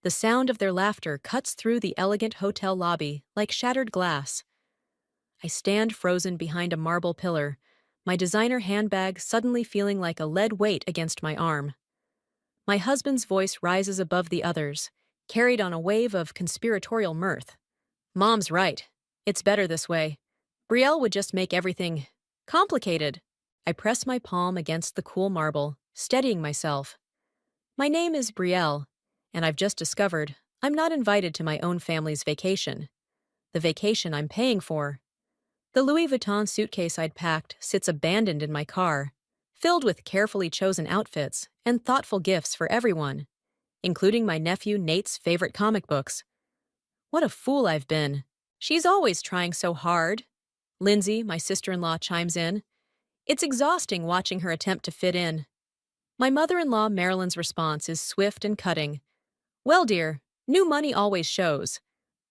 The sound of their laughter cuts through the elegant hotel lobby like shattered glass. I stand frozen behind a marble pillar, my designer handbag suddenly feeling like a lead weight against my arm. My husband's voice rises above the others, carried on a wave of conspiratorial mirth. Mom's right. It's better this way. Brielle would just make everything complicated. I press my palm against the cool marble, steadying myself. My name is Brielle, and I've just discovered I'm not invited to my own family's vacation. The vacation I'm paying for. The Louis Vuitton suitcase I'd packed sits abandoned in my car, filled with carefully chosen outfits and thoughtful gifts for everyone, including my nephew Nate's favorite comic books. What a fool I've been. She's always trying so hard. Lindsay, my sister-in-law, chimes in. It's exhausting watching her attempt to fit in. My mother-in-law Marilyn's response is swift and cutting. Well, dear, new money always shows.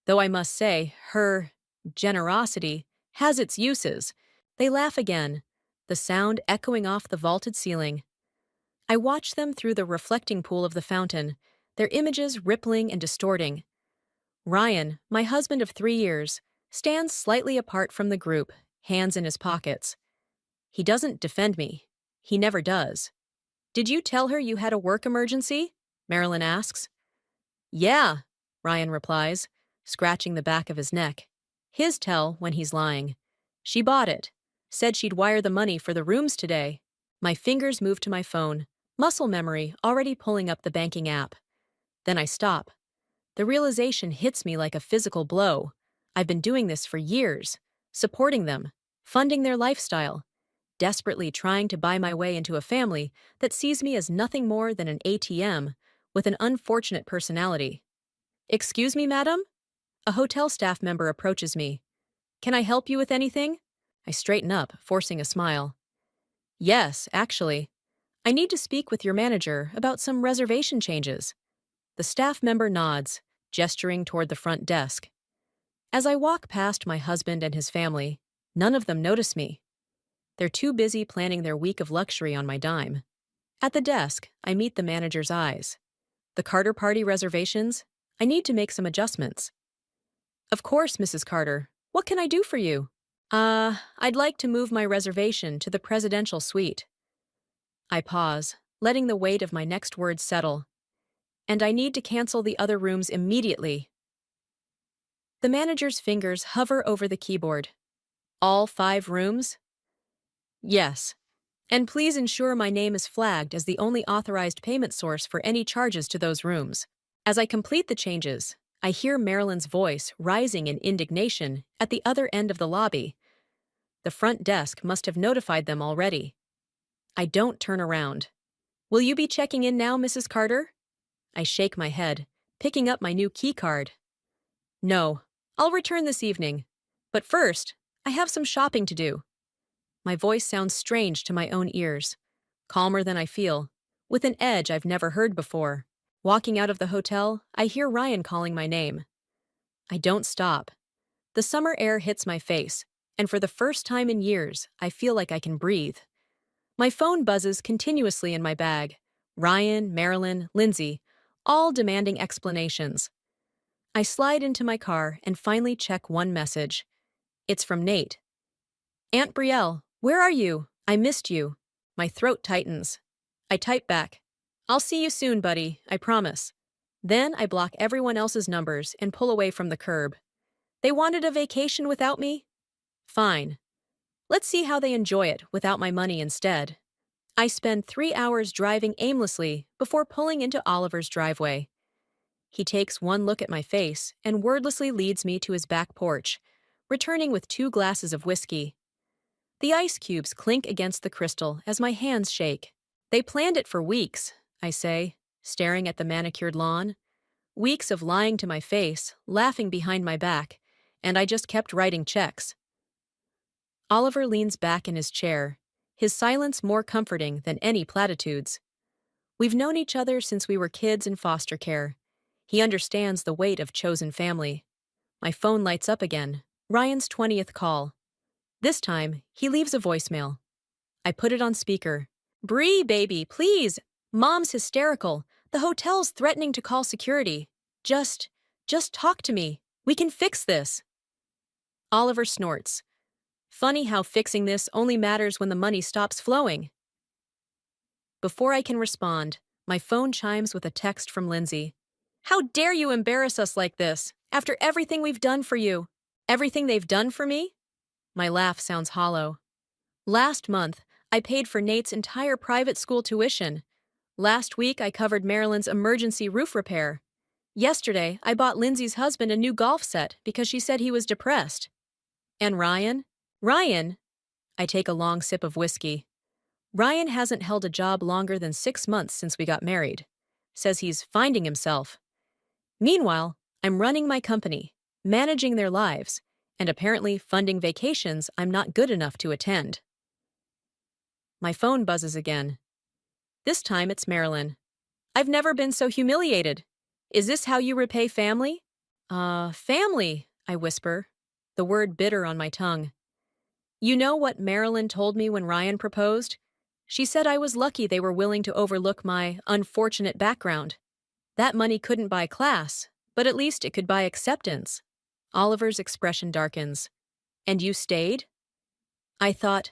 Though I must say, her generosity has its uses. They laugh again, the sound echoing off the vaulted ceiling. I watch them through the reflecting pool of the fountain, their images rippling and distorting. Ryan, my husband of 3 years, stands slightly apart from the group, hands in his pockets. He doesn't defend me. He never does. Did you tell her you had a work emergency? Marilyn asks. Yeah, Ryan replies, scratching the back of his neck. His tell when he's lying. She bought it. Said she'd wire the money for the rooms today. My fingers move to my phone, muscle memory already pulling up the banking app. Then I stop. The realization hits me like a physical blow. I've been doing this for years, supporting them, funding their lifestyle, desperately trying to buy my way into a family that sees me as nothing more than an ATM with an unfortunate personality. Excuse me, madam? A hotel staff member approaches me. Can I help you with anything? I straighten up, forcing a smile. Yes, actually. I need to speak with your manager about some reservation changes. The staff member nods, gesturing toward the front desk. As I walk past my husband and his family, none of them notice me. They're too busy planning their week of luxury on my dime. At the desk, I meet the manager's eyes. The Carter party reservations? I need to make some adjustments. Of course, Mrs. Carter. What can I do for you? I'd like to move my reservation to the presidential suite. I pause, letting the weight of my next words settle. And I need to cancel the other rooms immediately. The manager's fingers hover over the keyboard. All 5 rooms? Yes. And please ensure my name is flagged as the only authorized payment source for any charges to those rooms. As I complete the changes, I hear Marilyn's voice rising in indignation at the other end of the lobby. The front desk must have notified them already. I don't turn around. Will you be checking in now, Mrs. Carter? I shake my head, picking up my new key card. No, I'll return this evening. But first, I have some shopping to do. My voice sounds strange to my own ears, calmer than I feel, with an edge I've never heard before. Walking out of the hotel, I hear Ryan calling my name. I don't stop. The summer air hits my face, and for the first time in years, I feel like I can breathe. My phone buzzes continuously in my bag. Ryan, Marilyn, Lindsay, all demanding explanations. I slide into my car and finally check one message. It's from Nate. Aunt Brielle, where are you? I missed you. My throat tightens. I type back. I'll see you soon, buddy, I promise. Then I block everyone else's numbers and pull away from the curb. They wanted a vacation without me? Fine. Let's see how they enjoy it without my money instead. I spend 3 hours driving aimlessly before pulling into Oliver's driveway. He takes one look at my face and wordlessly leads me to his back porch, returning with 2 glasses of whiskey. The ice cubes clink against the crystal as my hands shake. They planned it for weeks, I say, staring at the manicured lawn. Weeks of lying to my face, laughing behind my back, and I just kept writing checks. Oliver leans back in his chair, his silence more comforting than any platitudes. We've known each other since we were kids in foster care. He understands the weight of chosen family. My phone lights up again, Ryan's 20th call. This time, he leaves a voicemail. I put it on speaker. Bree, baby, please! Mom's hysterical. The hotel's threatening to call security. Just, just talk to me. We can fix this. Oliver snorts. Funny how fixing this only matters when the money stops flowing. Before I can respond, my phone chimes with a text from Lindsay. How dare you embarrass us like this, after everything we've done for you? Everything they've done for me? My laugh sounds hollow. Last month, I paid for Nate's entire private school tuition. Last week, I covered Marilyn's emergency roof repair. Yesterday, I bought Lindsay's husband a new golf set because she said he was depressed. And Ryan? Ryan? I take a long sip of whiskey. Ryan hasn't held a job longer than 6 months since we got married. Says he's finding himself. Meanwhile, I'm running my company, managing their lives, and apparently funding vacations I'm not good enough to attend. My phone buzzes again. This time it's Marilyn. I've never been so humiliated. Is this how you repay family? Family, I whisper, the word bitter on my tongue. You know what Marilyn told me when Ryan proposed? She said I was lucky they were willing to overlook my unfortunate background. That money couldn't buy class, but at least it could buy acceptance. Oliver's expression darkens. And you stayed? I thought.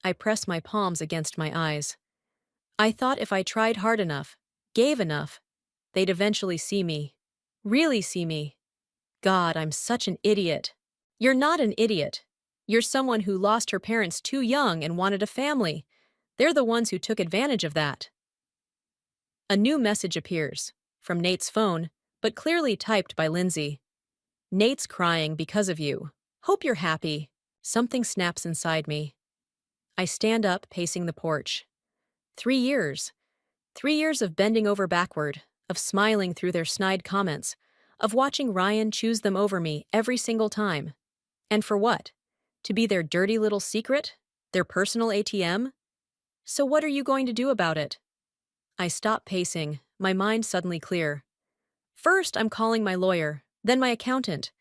I press my palms against my eyes. I thought if I tried hard enough, gave enough, they'd eventually see me. Really see me. God, I'm such an idiot. You're not an idiot. You're someone who lost her parents too young and wanted a family. They're the ones who took advantage of that. A new message appears, from Nate's phone, but clearly typed by Lindsay. Nate's crying because of you. Hope you're happy. Something snaps inside me. I stand up, pacing the porch. 3 years. 3 years of bending over backward, of smiling through their snide comments, of watching Ryan choose them over me every single time. And for what? To be their dirty little secret? Their personal ATM? So what are you going to do about it? I stop pacing, my mind suddenly clear. First, I'm calling my lawyer, then my accountant.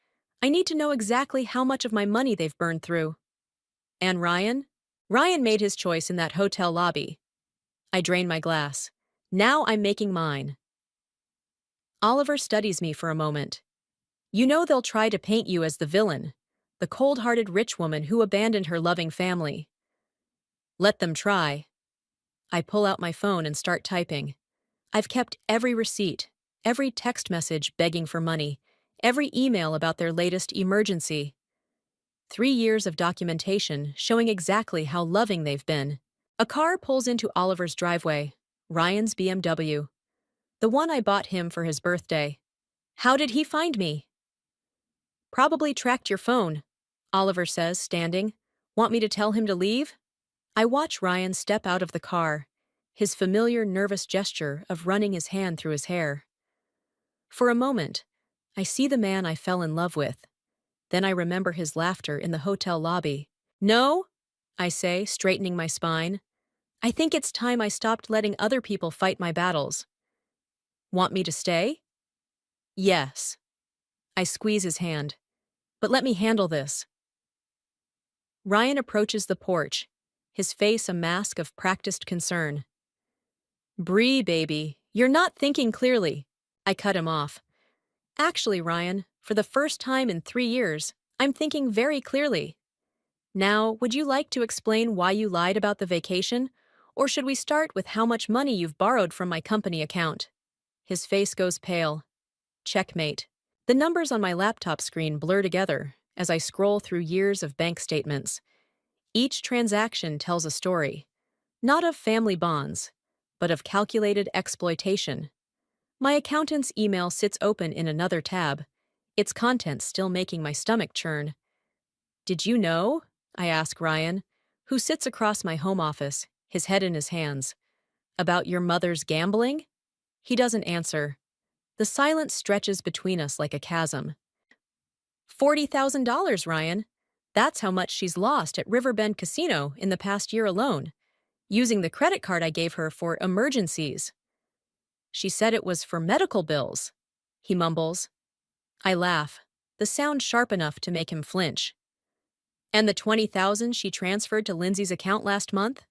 I need to know exactly how much of my money they've burned through. And Ryan? Ryan made his choice in that hotel lobby. I drain my glass. Now I'm making mine. Oliver studies me for a moment. You know they'll try to paint you as the villain, the cold-hearted rich woman who abandoned her loving family. Let them try. I pull out my phone and start typing. I've kept every receipt, every text message begging for money, every email about their latest emergency. 3 years of documentation showing exactly how loving they've been. A car pulls into Oliver's driveway, Ryan's BMW. The one I bought him for his birthday. How did he find me? Probably tracked your phone, Oliver says, standing. Want me to tell him to leave? I watch Ryan step out of the car, his familiar nervous gesture of running his hand through his hair. For a moment, I see the man I fell in love with. Then I remember his laughter in the hotel lobby. No, I say, straightening my spine. I think it's time I stopped letting other people fight my battles. Want me to stay? Yes. I squeeze his hand. But let me handle this. Ryan approaches the porch, his face a mask of practiced concern. Bree, baby, you're not thinking clearly. I cut him off. Actually, Ryan, for the first time in 3 years, I'm thinking very clearly. Now, would you like to explain why you lied about the vacation? Or should we start with how much money you've borrowed from my company account? His face goes pale. Checkmate. The numbers on my laptop screen blur together as I scroll through years of bank statements. Each transaction tells a story, not of family bonds, but of calculated exploitation. My accountant's email sits open in another tab, its contents still making my stomach churn. Did you know? I ask Ryan, who sits across my home office, his head in his hands. About your mother's gambling? He doesn't answer. The silence stretches between us like a chasm. $40,000, Ryan. That's how much she's lost at Riverbend Casino in the past year alone, using the credit card I gave her for emergencies. She said it was for medical bills, he mumbles. I laugh, the sound sharp enough to make him flinch. And the $20,000 she transferred to Lindsay's account last month?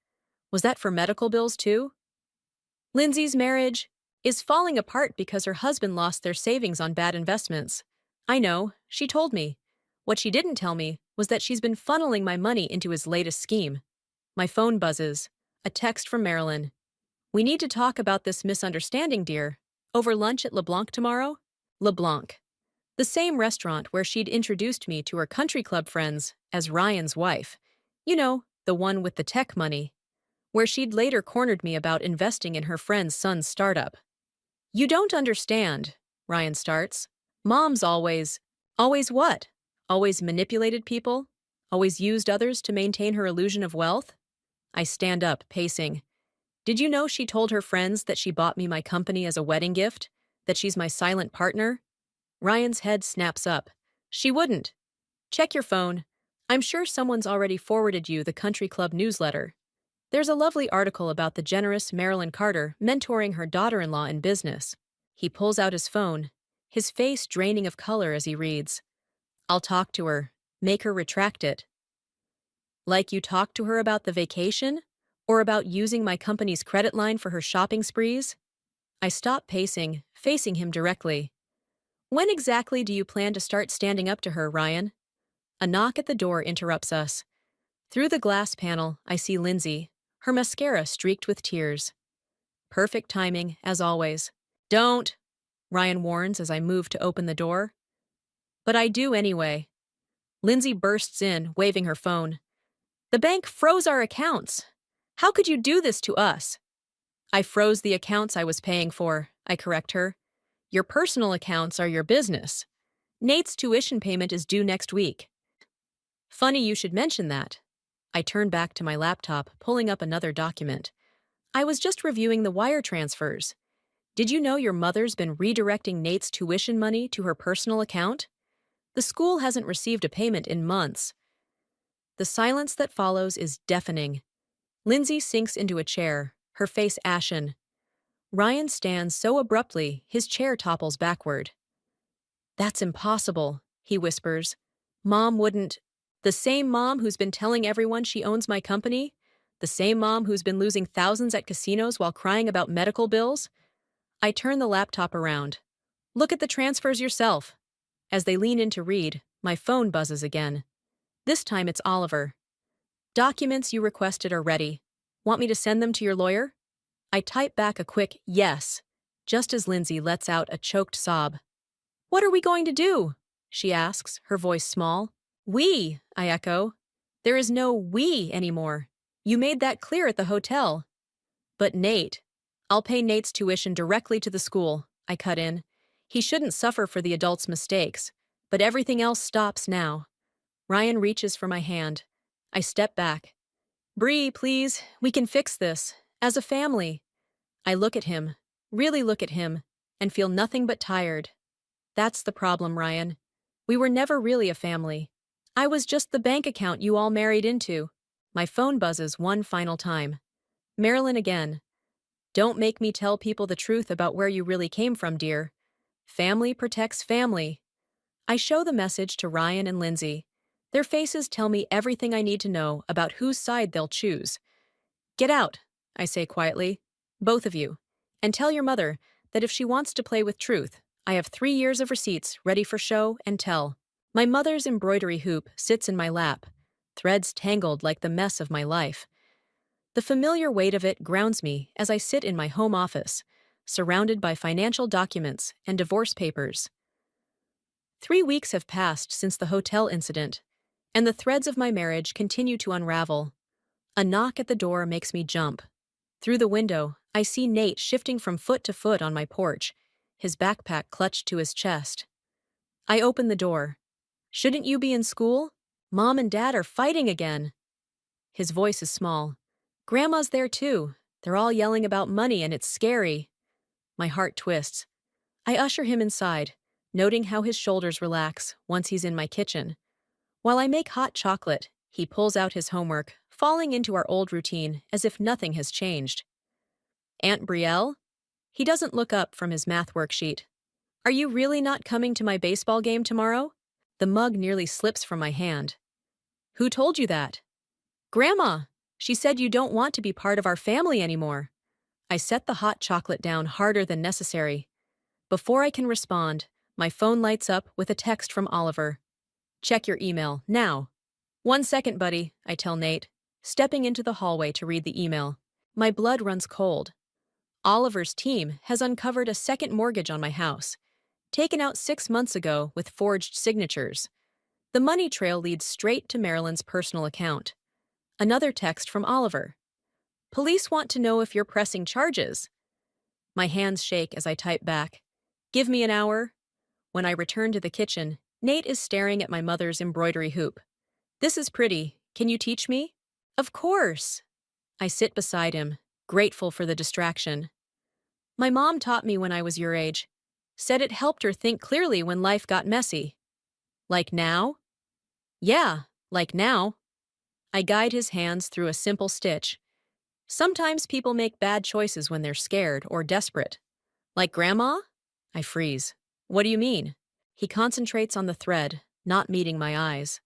Was that for medical bills too? Lindsay's marriage? is falling apart because her husband lost their savings on bad investments. I know, she told me. What she didn't tell me was that she's been funneling my money into his latest scheme. My phone buzzes. A text from Marilyn. We need to talk about this misunderstanding, dear. Over lunch at LeBlanc tomorrow? LeBlanc. The same restaurant where she'd introduced me to her country club friends as Ryan's wife. You know, the one with the tech money. Where she'd later cornered me about investing in her friend's son's startup. You don't understand, Ryan starts. Mom's always. Always what? Always manipulated people? Always used others to maintain her illusion of wealth? I stand up, pacing. Did you know she told her friends that she bought me my company as a wedding gift? That she's my silent partner? Ryan's head snaps up. She wouldn't. Check your phone. I'm sure someone's already forwarded you the country club newsletter. There's a lovely article about the generous Marilyn Carter mentoring her daughter-in-law in business. He pulls out his phone, his face draining of color as he reads. I'll talk to her. Make her retract it. Like you talked to her about the vacation? Or about using my company's credit line for her shopping sprees? I stop pacing, facing him directly. When exactly do you plan to start standing up to her, Ryan? A knock at the door interrupts us. Through the glass panel, I see Lindsay, her mascara streaked with tears. Perfect timing, as always. Don't, Ryan warns as I move to open the door. But I do anyway. Lindsay bursts in, waving her phone. The bank froze our accounts. How could you do this to us? I froze the accounts I was paying for, I correct her. Your personal accounts are your business. Nate's tuition payment is due next week. Funny you should mention that. I turn back to my laptop, pulling up another document. I was just reviewing the wire transfers. Did you know your mother's been redirecting Nate's tuition money to her personal account? The school hasn't received a payment in months. The silence that follows is deafening. Lindsay sinks into a chair, her face ashen. Ryan stands so abruptly, his chair topples backward. That's impossible, he whispers. Mom wouldn't. The same mom who's been telling everyone she owns my company? The same mom who's been losing thousands at casinos while crying about medical bills? I turn the laptop around. Look at the transfers yourself. As they lean in to read, my phone buzzes again. This time it's Oliver. Documents you requested are ready. Want me to send them to your lawyer? I type back a quick yes, just as Lindsay lets out a choked sob. What are we going to do? She asks, her voice small. We, I echo. There is no we anymore. You made that clear at the hotel. But Nate. I'll pay Nate's tuition directly to the school, I cut in. He shouldn't suffer for the adult's mistakes, but everything else stops now. Ryan reaches for my hand. I step back. Bree, please, we can fix this. As a family. I look at him, really look at him, and feel nothing but tired. That's the problem, Ryan. We were never really a family. I was just the bank account you all married into. My phone buzzes one final time. Marilyn again. Don't make me tell people the truth about where you really came from, dear. Family protects family. I show the message to Ryan and Lindsay. Their faces tell me everything I need to know about whose side they'll choose. Get out, I say quietly. Both of you. And tell your mother that if she wants to play with truth, I have 3 years of receipts ready for show and tell. My mother's embroidery hoop sits in my lap, threads tangled like the mess of my life. The familiar weight of it grounds me as I sit in my home office, surrounded by financial documents and divorce papers. 3 weeks have passed since the hotel incident, and the threads of my marriage continue to unravel. A knock at the door makes me jump. Through the window, I see Nate shifting from foot to foot on my porch, his backpack clutched to his chest. I open the door. Shouldn't you be in school? Mom and Dad are fighting again. His voice is small. Grandma's there too. They're all yelling about money and it's scary. My heart twists. I usher him inside, noting how his shoulders relax once he's in my kitchen. While I make hot chocolate, he pulls out his homework, falling into our old routine as if nothing has changed. Aunt Brielle? He doesn't look up from his math worksheet. Are you really not coming to my baseball game tomorrow? The mug nearly slips from my hand. Who told you that? Grandma! She said you don't want to be part of our family anymore. I set the hot chocolate down harder than necessary. Before I can respond, my phone lights up with a text from Oliver. Check your email, now. 1 second, buddy, I tell Nate, stepping into the hallway to read the email. My blood runs cold. Oliver's team has uncovered a second mortgage on my house, taken out 6 months ago with forged signatures. The money trail leads straight to Marilyn's personal account. Another text from Oliver. Police want to know if you're pressing charges. My hands shake as I type back. Give me an hour. When I return to the kitchen, Nate is staring at my mother's embroidery hoop. This is pretty. Can you teach me? Of course. I sit beside him, grateful for the distraction. My mom taught me when I was your age. Said it helped her think clearly when life got messy. Like now? Yeah, like now. I guide his hands through a simple stitch. Sometimes people make bad choices when they're scared or desperate. Like Grandma? I freeze. What do you mean? He concentrates on the thread, not meeting my eyes.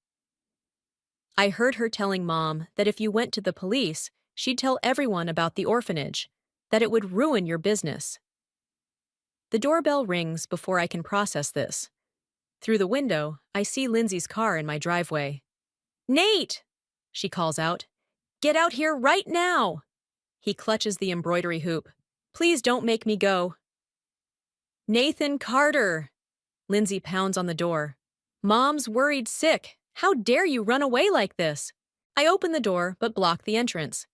I heard her telling Mom that if you went to the police, she'd tell everyone about the orphanage, that it would ruin your business. The doorbell rings before I can process this. Through the window, I see Lindsay's car in my driveway. Nate! She calls out. Get out here right now! He clutches the embroidery hoop. Please don't make me go. Nathan Carter! Lindsay pounds on the door. Mom's worried sick. How dare you run away like this? I open the door but block the entrance.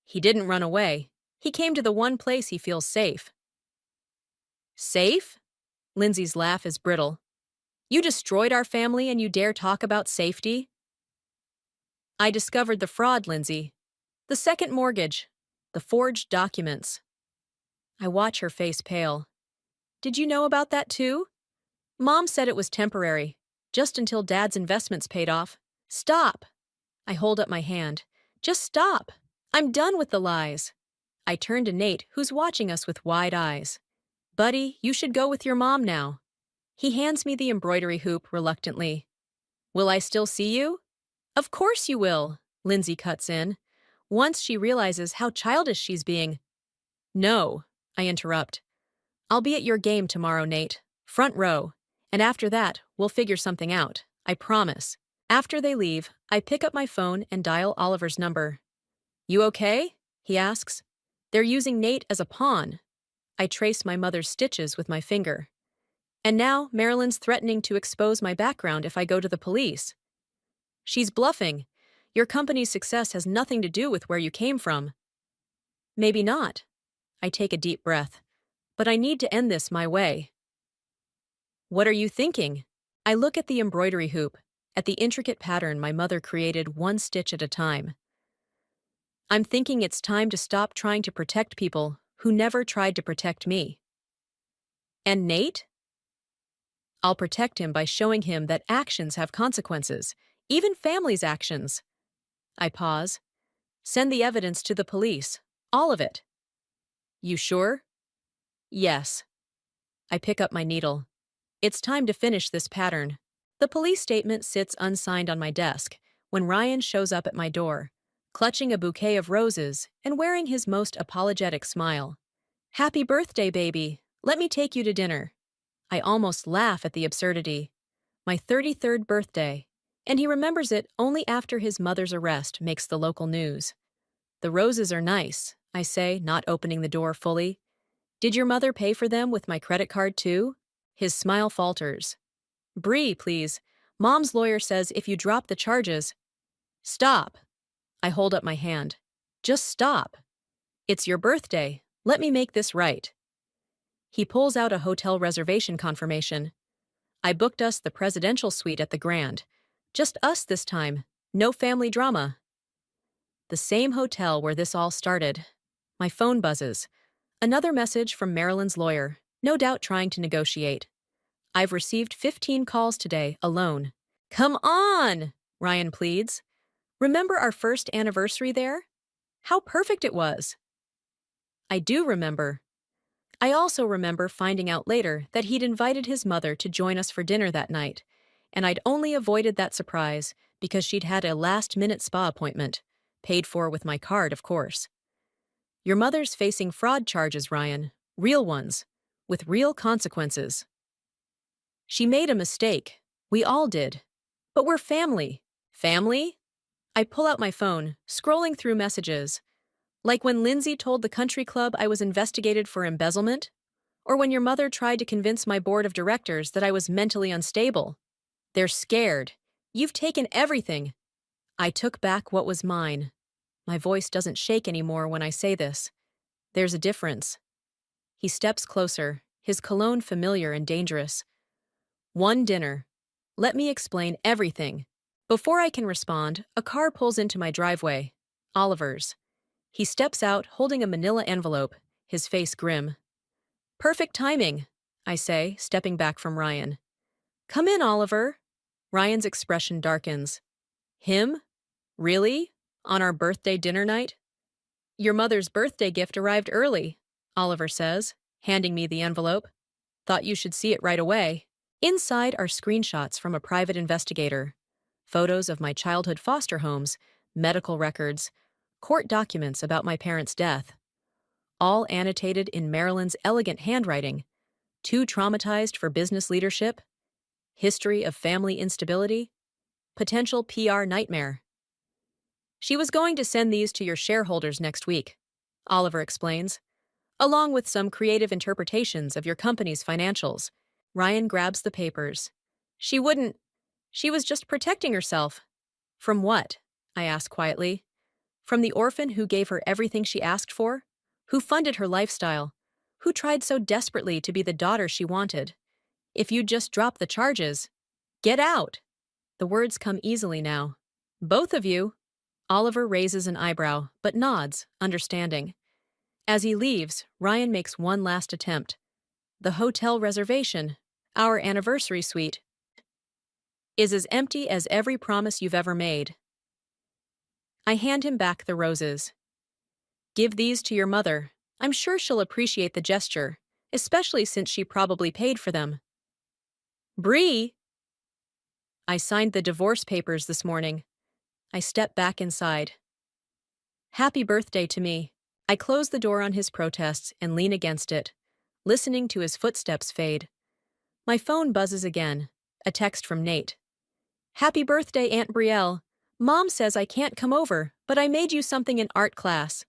He didn't run away. He came to the one place he feels safe. Safe? Lindsay's laugh is brittle. You destroyed our family and you dare talk about safety? I discovered the fraud, Lindsay. The second mortgage. The forged documents. I watch her face pale. Did you know about that too? Mom said it was temporary, just until Dad's investments paid off. Stop! I hold up my hand. Just stop! I'm done with the lies. I turn to Nate, who's watching us with wide eyes. Buddy, you should go with your mom now. He hands me the embroidery hoop reluctantly. Will I still see you? Of course you will, Lindsay cuts in. Once she realizes how childish she's being. No, I interrupt. I'll be at your game tomorrow, Nate. Front row. And after that, we'll figure something out. I promise. After they leave, I pick up my phone and dial Oliver's number. You okay? He asks. They're using Nate as a pawn. I trace my mother's stitches with my finger. And now Marilyn's threatening to expose my background if I go to the police. She's bluffing. Your company's success has nothing to do with where you came from. Maybe not. I take a deep breath. But I need to end this my way. What are you thinking? I look at the embroidery hoop, at the intricate pattern my mother created one stitch at a time. I'm thinking it's time to stop trying to protect people who never tried to protect me. And Nate? I'll protect him by showing him that actions have consequences, even family's actions. I pause. Send the evidence to the police, all of it. You sure? Yes. I pick up my needle. It's time to finish this pattern. The police statement sits unsigned on my desk when Ryan shows up at my door, clutching a bouquet of roses and wearing his most apologetic smile. Happy birthday, baby. Let me take you to dinner. I almost laugh at the absurdity. My 33rd birthday, and he remembers it only after his mother's arrest makes the local news. The roses are nice, I say, not opening the door fully. Did your mother pay for them with my credit card too? His smile falters. Bree, please. Mom's lawyer says if you drop the charges... Stop. I hold up my hand. Just stop. It's your birthday. Let me make this right. He pulls out a hotel reservation confirmation. I booked us the presidential suite at the Grand. Just us this time. No family drama. The same hotel where this all started. My phone buzzes. Another message from Marilyn's lawyer, no doubt trying to negotiate. I've received 15 calls today, alone. Come on, Ryan pleads. Remember our first anniversary there? How perfect it was. I do remember. I also remember finding out later that he'd invited his mother to join us for dinner that night, and I'd only avoided that surprise because she'd had a last-minute spa appointment, paid for with my card, of course. Your mother's facing fraud charges, Ryan. Real ones. With real consequences. She made a mistake. We all did. But we're family. Family? I pull out my phone, scrolling through messages. Like when Lindsay told the country club I was investigated for embezzlement? Or when your mother tried to convince my board of directors that I was mentally unstable? They're scared. You've taken everything. I took back what was mine. My voice doesn't shake anymore when I say this. There's a difference. He steps closer, his cologne familiar and dangerous. One dinner. Let me explain everything. Before I can respond, a car pulls into my driveway. Oliver's. He steps out holding a manila envelope, his face grim. Perfect timing, I say, stepping back from Ryan. Come in, Oliver. Ryan's expression darkens. Him? Really? On our birthday dinner night? Your mother's birthday gift arrived early, Oliver says, handing me the envelope. Thought you should see it right away. Inside are screenshots from a private investigator, photos of my childhood foster homes, medical records, court documents about my parents' death, all annotated in Marilyn's elegant handwriting, too traumatized for business leadership, history of family instability, potential PR nightmare. She was going to send these to your shareholders next week, Oliver explains, along with some creative interpretations of your company's financials. Ryan grabs the papers. She wouldn't. She was just protecting herself. From what? I ask quietly. From the orphan who gave her everything she asked for? Who funded her lifestyle? Who tried so desperately to be the daughter she wanted? If you'd just drop the charges. Get out! The words come easily now. Both of you. Oliver raises an eyebrow, but nods, understanding. As he leaves, Ryan makes one last attempt. The hotel reservation, our anniversary suite, is as empty as every promise you've ever made. I hand him back the roses. Give these to your mother. I'm sure she'll appreciate the gesture, especially since she probably paid for them. Bree! I signed the divorce papers this morning. I step back inside. Happy birthday to me. I close the door on his protests and lean against it, listening to his footsteps fade. My phone buzzes again, a text from Nate. Happy birthday, Aunt Brielle. Mom says I can't come over, but I made you something in art class.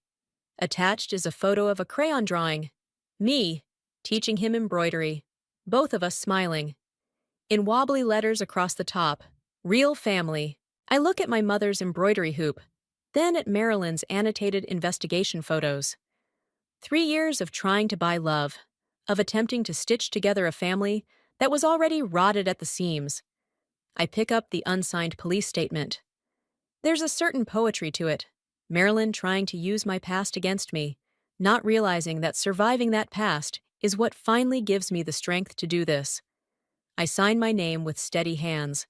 Attached is a photo of a crayon drawing. Me, teaching him embroidery. Both of us smiling. In wobbly letters across the top, real family. I look at my mother's embroidery hoop, then at Marilyn's annotated investigation photos. 3 years of trying to buy love, of attempting to stitch together a family that was already rotted at the seams. I pick up the unsigned police statement. There's a certain poetry to it. Marilyn trying to use my past against me, not realizing that surviving that past is what finally gives me the strength to do this. I sign my name with steady hands.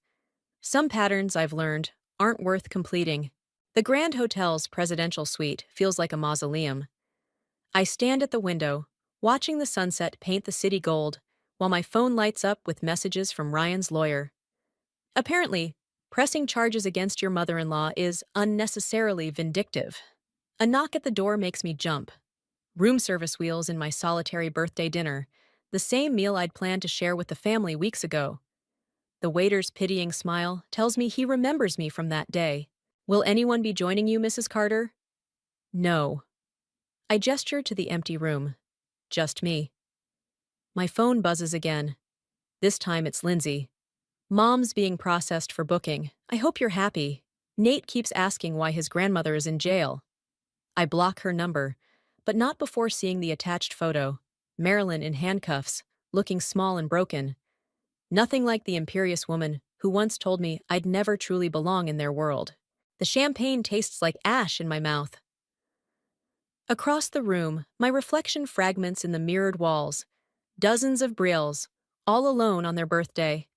Some patterns I've learned aren't worth completing. The Grand Hotel's presidential suite feels like a mausoleum. I stand at the window, watching the sunset paint the city gold, while my phone lights up with messages from Ryan's lawyer. Apparently, pressing charges against your mother-in-law is unnecessarily vindictive. A knock at the door makes me jump. Room service wheels in my solitary birthday dinner, the same meal I'd planned to share with the family weeks ago. The waiter's pitying smile tells me he remembers me from that day. Will anyone be joining you, Mrs. Carter? No. I gesture to the empty room. Just me. My phone buzzes again. This time it's Lindsay. Mom's being processed for booking. I hope you're happy. Nate keeps asking why his grandmother is in jail. I block her number, but not before seeing the attached photo. Marilyn in handcuffs, looking small and broken. Nothing like the imperious woman who once told me I'd never truly belong in their world. The champagne tastes like ash in my mouth. Across the room, my reflection fragments in the mirrored walls. Dozens of Brielles, all alone on their birthday.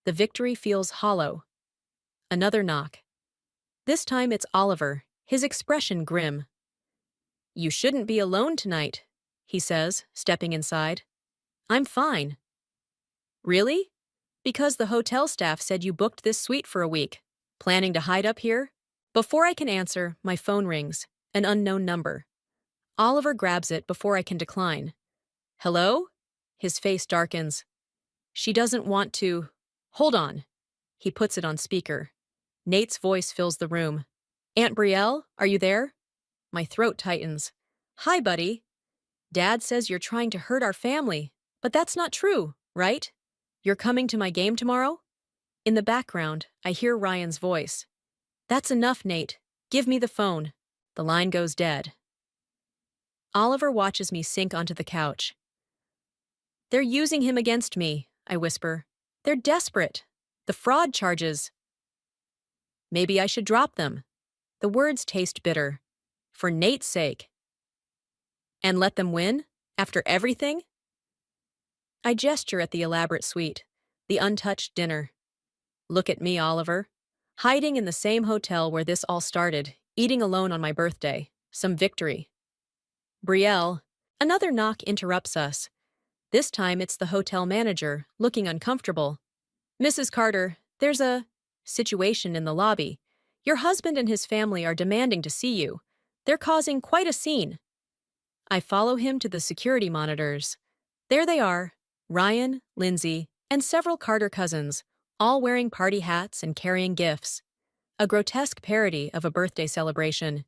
The victory feels hollow. Another knock. This time it's Oliver, his expression grim. You shouldn't be alone tonight, he says, stepping inside. I'm fine. Really? Because the hotel staff said you booked this suite for a week. Planning to hide up here? Before I can answer, my phone rings, an unknown number. Oliver grabs it before I can decline. Hello? His face darkens. She doesn't want to. Hold on. He puts it on speaker. Nate's voice fills the room. Aunt Brielle, are you there? My throat tightens. Hi, buddy. Dad says you're trying to hurt our family, but that's not true, right? You're coming to my game tomorrow? In the background, I hear Ryan's voice. That's enough, Nate. Give me the phone. The line goes dead. Oliver watches me sink onto the couch. They're using him against me, I whisper. They're desperate. The fraud charges. Maybe I should drop them. The words taste bitter. For Nate's sake. And let them win? After everything? I gesture at the elaborate suite, the untouched dinner. Look at me, Oliver. Hiding in the same hotel where this all started, eating alone on my birthday. Some victory. Brielle. Another knock interrupts us. This time it's the hotel manager, looking uncomfortable. Mrs. Carter, there's a situation in the lobby. Your husband and his family are demanding to see you. They're causing quite a scene. I follow him to the security monitors. There they are, Ryan, Lindsay, and several Carter cousins, all wearing party hats and carrying gifts. A grotesque parody of a birthday celebration.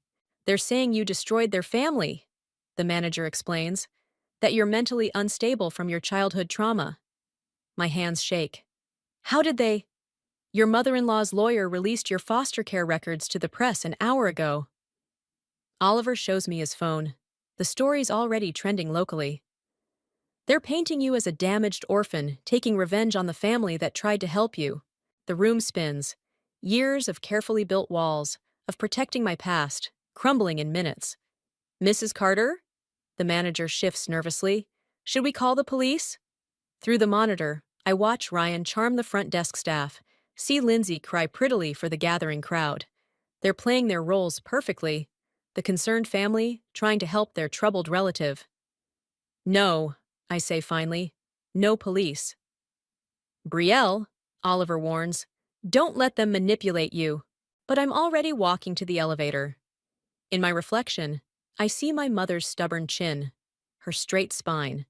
They're saying you destroyed their family, the manager explains, that you're mentally unstable from your childhood trauma. My hands shake. How did they? Your mother-in-law's lawyer released your foster care records to the press an hour ago. Oliver shows me his phone. The story's already trending locally. They're painting you as a damaged orphan, taking revenge on the family that tried to help you. The room spins. Years of carefully built walls, of protecting my past, crumbling in minutes. Mrs. Carter? The manager shifts nervously. Should we call the police? Through the monitor, I watch Ryan charm the front desk staff, see Lindsay cry prettily for the gathering crowd. They're playing their roles perfectly. The concerned family, trying to help their troubled relative. No, I say finally. No police. Brielle, Oliver warns, don't let them manipulate you. But I'm already walking to the elevator. In my reflection, I see my mother's stubborn chin, her straight spine.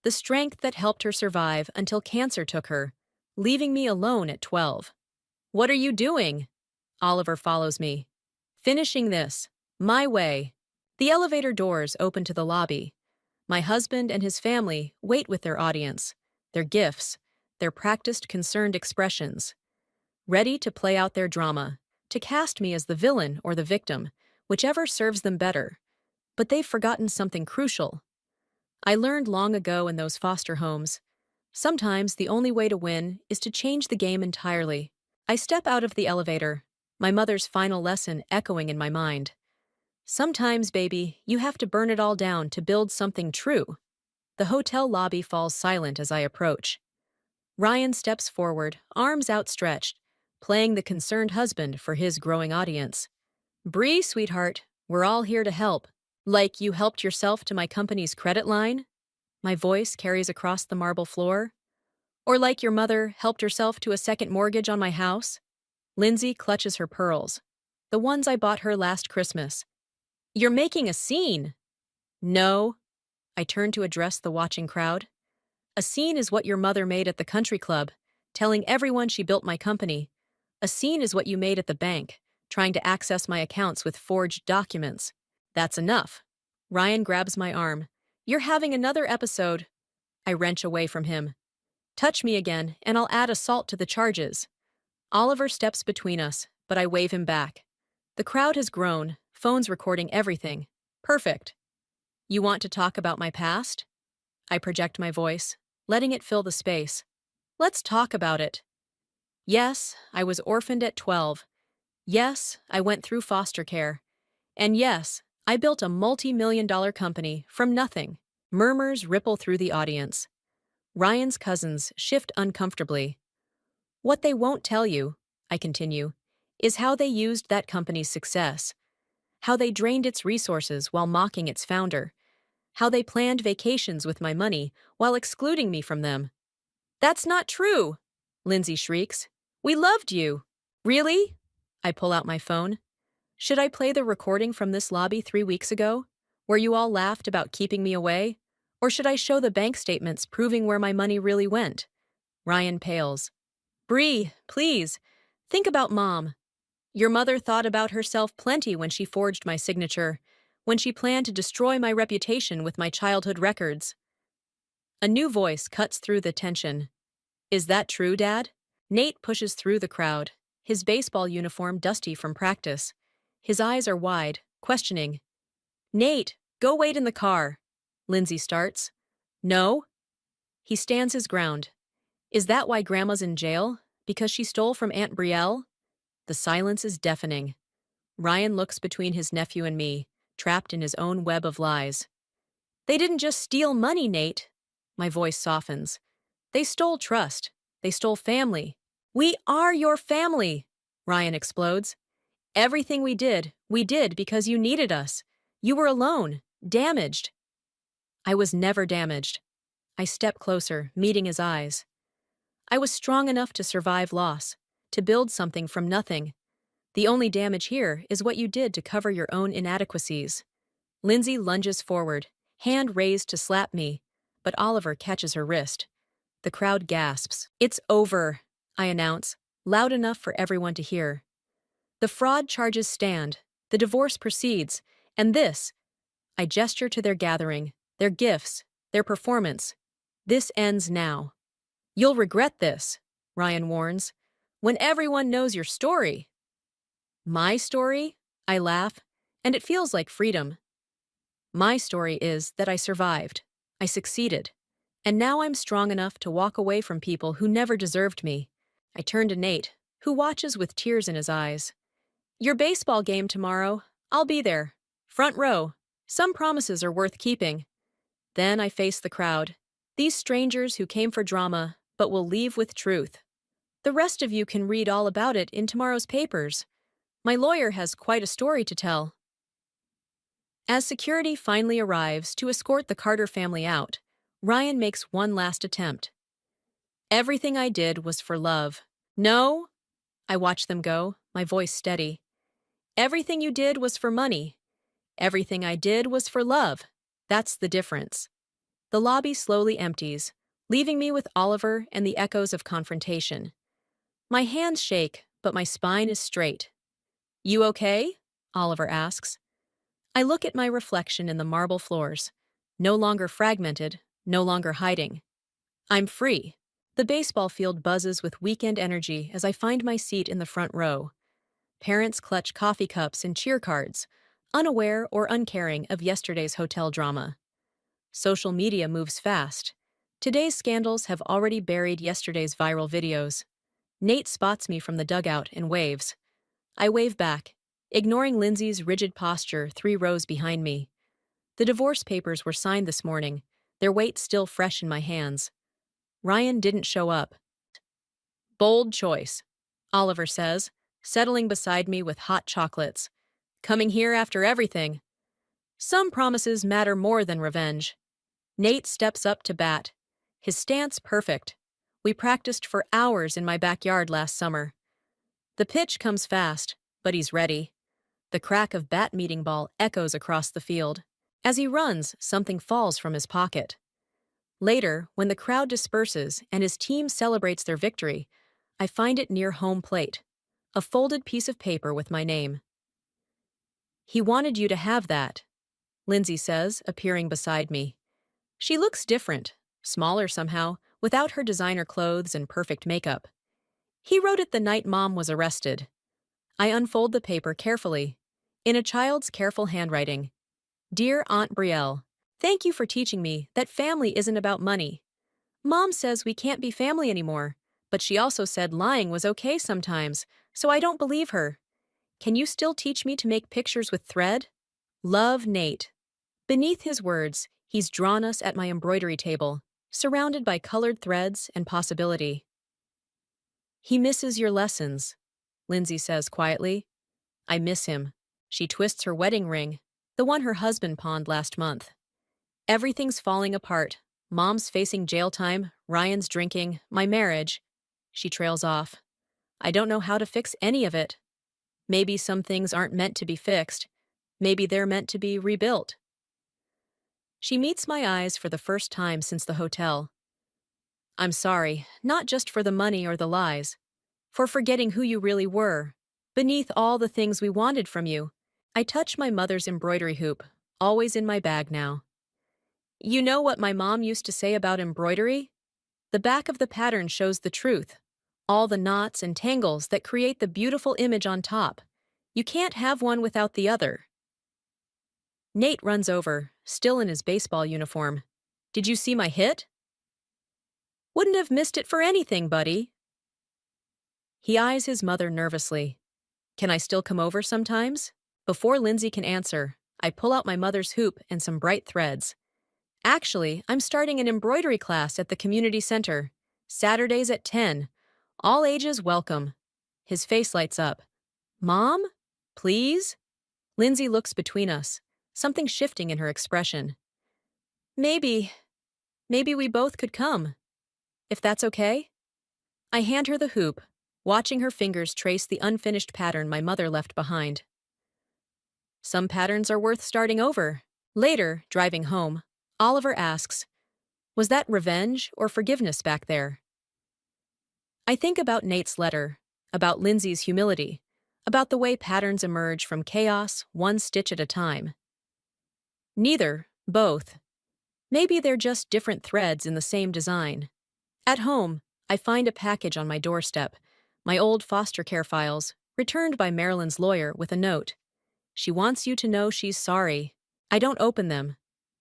The strength that helped her survive until cancer took her, leaving me alone at 12. What are you doing? Oliver follows me. Finishing this. My way. The elevator doors open to the lobby. My husband and his family wait with their audience, their gifts, their practiced concerned expressions. Ready to play out their drama, to cast me as the villain or the victim, whichever serves them better. But they've forgotten something crucial. I learned long ago in those foster homes. Sometimes the only way to win is to change the game entirely. I step out of the elevator, my mother's final lesson echoing in my mind. Sometimes, baby, you have to burn it all down to build something true. The hotel lobby falls silent as I approach. Ryan steps forward, arms outstretched, playing the concerned husband for his growing audience. Bree, sweetheart, we're all here to help. Like you helped yourself to my company's credit line? My voice carries across the marble floor. Or like your mother helped herself to a second mortgage on my house? Lindsay clutches her pearls. The ones I bought her last Christmas. You're making a scene. No. I turn to address the watching crowd. A scene is what your mother made at the country club, telling everyone she built my company. A scene is what you made at the bank, trying to access my accounts with forged documents. That's enough. Ryan grabs my arm. You're having another episode. I wrench away from him. Touch me again, and I'll add assault to the charges. Oliver steps between us, but I wave him back. The crowd has grown, phones recording everything. Perfect. You want to talk about my past? I project my voice, letting it fill the space. Let's talk about it. Yes, I was orphaned at 12. Yes, I went through foster care. And yes, I built a multi-million-dollar company from nothing. Murmurs ripple through the audience. Ryan's cousins shift uncomfortably. What they won't tell you, I continue, is how they used that company's success. How they drained its resources while mocking its founder. How they planned vacations with my money while excluding me from them. That's not true, Lindsay shrieks. We loved you. Really? I pull out my phone. Should I play the recording from this lobby 3 weeks ago? Where you all laughed about keeping me away? Or should I show the bank statements proving where my money really went? Ryan pales. Bree, please. Think about Mom. Your mother thought about herself plenty when she forged my signature, when she planned to destroy my reputation with my childhood records. A new voice cuts through the tension. Is that true, Dad? Nate pushes through the crowd, his baseball uniform dusty from practice. His eyes are wide, questioning. Nate, go wait in the car. Lindsay starts. No? He stands his ground. Is that why Grandma's in jail? Because she stole from Aunt Brielle? The silence is deafening. Ryan looks between his nephew and me, trapped in his own web of lies. They didn't just steal money, Nate. My voice softens. They stole trust. They stole family. We are your family, Ryan explodes. Everything we did because you needed us. You were alone, damaged. I was never damaged. I step closer, meeting his eyes. I was strong enough to survive loss, to build something from nothing. The only damage here is what you did to cover your own inadequacies. Lindsay lunges forward, hand raised to slap me, but Oliver catches her wrist. The crowd gasps. It's over, I announce, loud enough for everyone to hear. The fraud charges stand, the divorce proceeds, and this, I gesture to their gathering, their gifts, their performance. This ends now. You'll regret this, Ryan warns, when everyone knows your story. My story? I laugh, and it feels like freedom. My story is that I survived. I succeeded. And now I'm strong enough to walk away from people who never deserved me. I turn to Nate, who watches with tears in his eyes. Your baseball game tomorrow. I'll be there. Front row. Some promises are worth keeping. Then I face the crowd. These strangers who came for drama, but will leave with truth. The rest of you can read all about it in tomorrow's papers. My lawyer has quite a story to tell. As security finally arrives to escort the Carter family out, Ryan makes one last attempt. Everything I did was for love. No? I watch them go, my voice steady. Everything you did was for money. Everything I did was for love. That's the difference. The lobby slowly empties, leaving me with Oliver and the echoes of confrontation. My hands shake, but my spine is straight. You okay? Oliver asks. I look at my reflection in the marble floors, no longer fragmented, no longer hiding. I'm free. The baseball field buzzes with weekend energy as I find my seat in the front row. Parents clutch coffee cups and cheer cards, unaware or uncaring of yesterday's hotel drama. Social media moves fast. Today's scandals have already buried yesterday's viral videos. Nate spots me from the dugout and waves. I wave back, ignoring Lindsay's rigid posture 3 rows behind me. The divorce papers were signed this morning, their weight still fresh in my hands. Ryan didn't show up. Bold choice, Oliver says, settling beside me with hot chocolates. Coming here after everything. Some promises matter more than revenge. Nate steps up to bat, his stance perfect. We practiced for hours in my backyard last summer. The pitch comes fast, but he's ready. The crack of bat meeting ball echoes across the field. As he runs, something falls from his pocket. Later, when the crowd disperses and his team celebrates their victory, I find it near home plate, a folded piece of paper with my name. He wanted you to have that, Lindsay says, appearing beside me. She looks different, smaller somehow, without her designer clothes and perfect makeup. He wrote it the night Mom was arrested. I unfold the paper carefully, in a child's careful handwriting. Dear Aunt Brielle, thank you for teaching me that family isn't about money. Mom says we can't be family anymore, but she also said lying was okay sometimes, so I don't believe her. Can you still teach me to make pictures with thread? Love, Nate. Beneath his words, he's drawn us at my embroidery table, surrounded by colored threads and possibility. He misses your lessons, Lindsay says quietly. I miss him. She twists her wedding ring, the one her husband pawned last month. Everything's falling apart. Mom's facing jail time, Ryan's drinking, my marriage. She trails off. I don't know how to fix any of it. Maybe some things aren't meant to be fixed. Maybe they're meant to be rebuilt. She meets my eyes for the first time since the hotel. I'm sorry, not just for the money or the lies, for forgetting who you really were. Beneath all the things we wanted from you, I touch my mother's embroidery hoop, always in my bag now. You know what my mom used to say about embroidery? The back of the pattern shows the truth. All the knots and tangles that create the beautiful image on top. You can't have one without the other. Nate runs over, still in his baseball uniform. Did you see my hit? Wouldn't have missed it for anything, buddy. He eyes his mother nervously. Can I still come over sometimes? Before Lindsay can answer, I pull out my mother's hoop and some bright threads. Actually, I'm starting an embroidery class at the community center. Saturdays at 10. All ages welcome. His face lights up. Mom? Please? Lindsay looks between us, something shifting in her expression. Maybe we both could come, if that's okay? I hand her the hoop, watching her fingers trace the unfinished pattern my mother left behind. Some patterns are worth starting over. Later, driving home, Oliver asks, was that revenge or forgiveness back there? I think about Nate's letter, about Lindsay's humility, about the way patterns emerge from chaos, one stitch at a time. Neither, both. Maybe they're just different threads in the same design. At home, I find a package on my doorstep, my old foster care files, returned by Marilyn's lawyer with a note. She wants you to know she's sorry. I don't open them.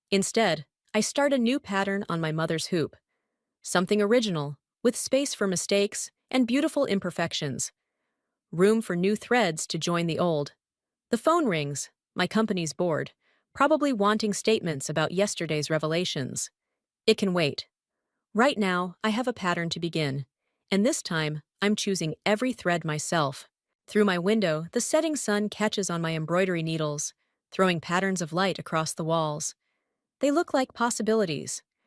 Instead, I start a new pattern on my mother's hoop. Something original, with space for mistakes and beautiful imperfections. Room for new threads to join the old. The phone rings, my company's board, probably wanting statements about yesterday's revelations. It can wait. Right now, I have a pattern to begin, and this time, I'm choosing every thread myself. Through my window, the setting sun catches on my embroidery needles, throwing patterns of light across the walls. They look like possibilities,